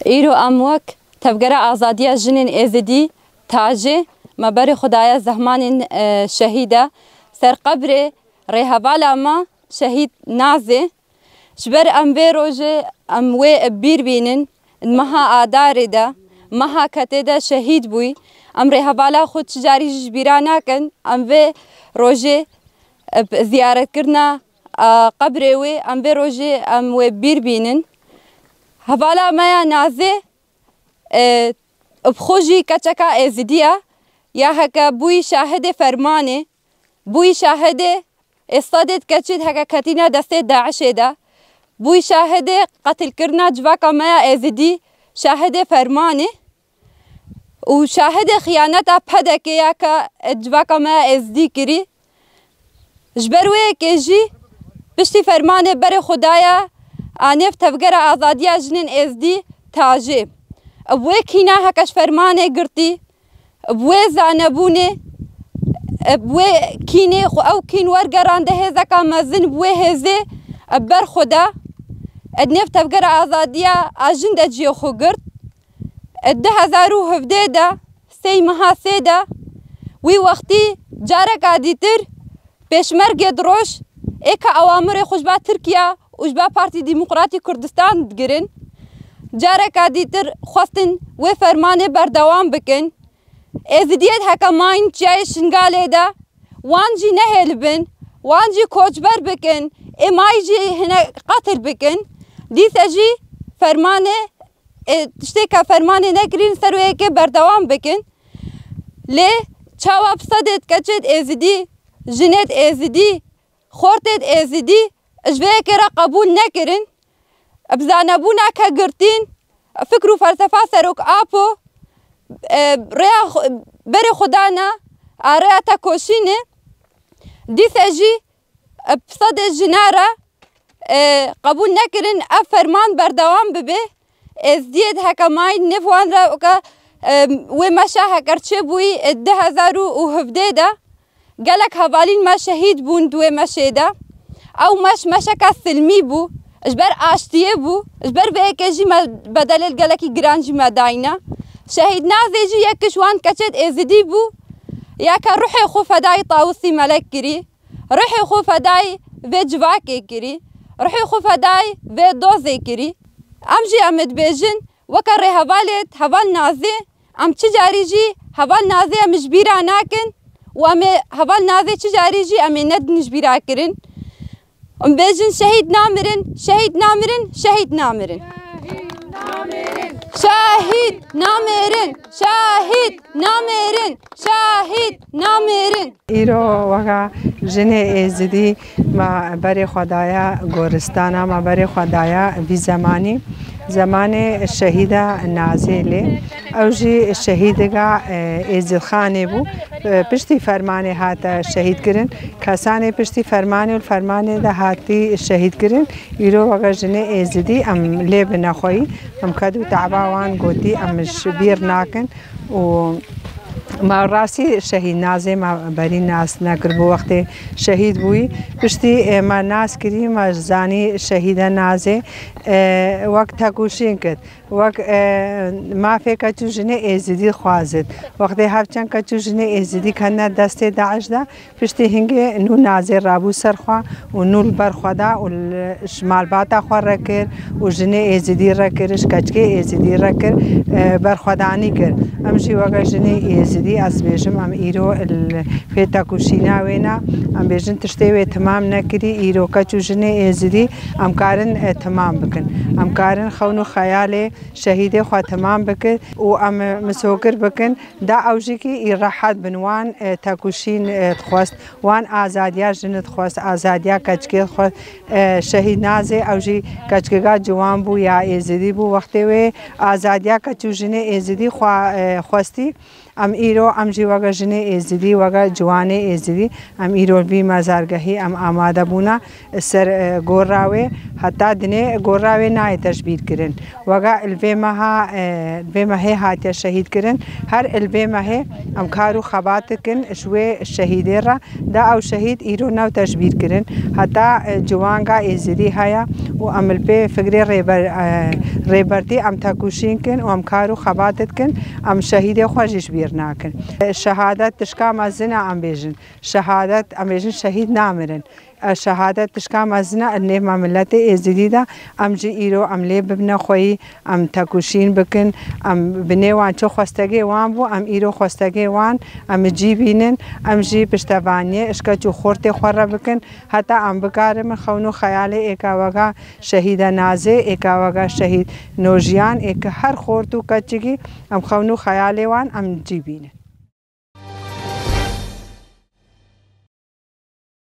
ایرو اموک تفگر آزادی جنین ازدی تاجه مبر خدایا زمان شهیده سر قبر رهوالا ما شهید نازه شبر ام به روزه ام و بیر بینن مها آدار ده مها کته شهید بوی ام رهوالا خود جاری جبیرانا کن ام به روزه زیارت کرنا قبر و ام به روزه ام و بیر بینن هوالا ما نازه بخوجی کچکا ازدیا یا هکا بوی شاهد فرمانه بوی شاهد استادت کچید هکا کتینا دست داعش ده بوی شاهد قتل کرنا جواکا ما ازدی شاهد فرمانه و شاهد خیانت پدک یا که جواکا ما ازدی کری جبروه که جی پشتی فرمانه بر خدایا آنف تفگر آزادی جنین ازدی تاجه ابوه کینا هکش فرمانه گرتی ابوه زانبونه ابوه کینه خو او کین ورگرانده هزکا مزن بوه هزه بر خدا ادنف تفگر آزادی آجنده جیو خو گرت 2017 دا سی مها سه دا وی وقتی جارک آدیتر پیشمرگ دروش ایک اوامر خوشبا ترکیه وشبا پارتی دیمقراطی کردستان دگرن جارك آدیتر خواستن و فرمانه بردوام بکن ازدیت هکا ماین جای شنگاله دا وانجی نهل بن وانجی کوچبر بکن امای جی هنا قتل بکن دیسا جی فرمانه تشتیکا فرمانه نکرین سروه که بردوام بکن لی چاوا بصدت کچت ازدی جنت ازدی خورتت ازدی اجوه که را قبول نکرن بزانبونا که گرتین فکر و فلسفه سروک آپو بر خدانا ریا تا کوشینه دیسا جی بصد جنارا قبول نکرن اف فرمان بردوام ببه ازدید هکا ماین نفوان را و مشا هکرچه بوی 2017 دا گلک حوالین ما شهید بوند و مشیده او مشکا سلمی بو اجبر آشتیه بو اجبر به اکیجی بدل الگلکی گرانجی مداینا شهید نازیجی یکشوان کچت ازدی بو یا که روح خو فدای طاوسی ملک کری روح خو فدای و جواکی کری روح خو فدای و دوزی کری ام جی امد بیجن وکر حوالت حوال نازی ام چی جاری جی حوال نازی ام جبیرا ناکن و ام حوال نازی چی جاری جی ام ند نجبیرا کرن ام بیجن شهید نامرن شهید نامرن شهید نامرن شهید نامرن شهید نامرن شهید نامرن ایرو وقا جنه ازدی ما بر خدایا گورستانا ما بر خدایا وی زمان شهید نازله او جی شهیدگا ازد خانه بو پشتی فرمانه هات شهید کرن کسانه پشتی فرمانه و فرمانه ده هاتی شهید کرن ایرو وقا جنه ازدی ام لیب نخوی ام کدو تعباوان گوتی ام شبیر ناکن و ما راسی شهید نازه ما بری ناس نکر بو وقت شهید بوی پشتی ما ناس کری ما زانی شهید نازه وقت تکوشین کرد وقت ما فکر چو جنه ازدی خوازد وقت هفچن کچو جنه ازدی کنه دست داعش دا پشتی هنگه نو نازه رابو سرخوا و نول برخودا و شمال باتا خوا رکر و جنه ازدی رکرش کچکه ازدی رکر برخودانی کرد امشی وقت جنه ازدی از بیشم ام ایرو فیتا کوشینا وینا ام بیشن تشتوی تمام نکری ایرو کچو جنه ازدی ام کارن تمام بکن ام کارن خونو خیال شهید خوا تمام بکن و ام مسوکر بکن دا اوجی کی راحت بنوان تاکوشین خواست وان آزادیا جنت خواست آزادیا کچکی خواست شهید نازه اوجی کچکگا جوان بو یا ازدی بو وقتی و آزادیا کچو جنه ازدی خواستی ام ایرو ام جی وگا جنه ازدی وگا جوانه ازدی ام ایرو بی مزارگهی ام آماده بونا سر گوراوه حتی دنه گوراوه نای تشبیر کرن وگا الوی ماه هاتی شهید کرن هر الوی ماه ام کارو خبات کن شوی شهیده را دا او شهید ایرو نو تشبیر کرن حتی جوانگا ازدی هیا و عمل به فکر ریبرتی ام تاکوشین کن و ام کارو خباتت کن ام شهید خوشش بیر ناکن شهادت تشکا مزنا ام بیجن شهادت ام بیجن شهید نامرن شهادت تشکا مزنا النیم ملت ازدیدا ام جی ایرو ام لی ببنا خوی ام تاکوشین بکن ام بنیوان چو خواستگی وان بو ام ایرو خواستگی وان ام جی بینن ام جی پشتوانیه اشکا چو خورت خورا بکن حتی ام بکارم خونو خیال ایکا وگا شهید نازه ایکا وگا شهید نوجیان ایک هر خورتو کچگی ام خونو خیال وان ام جی بینن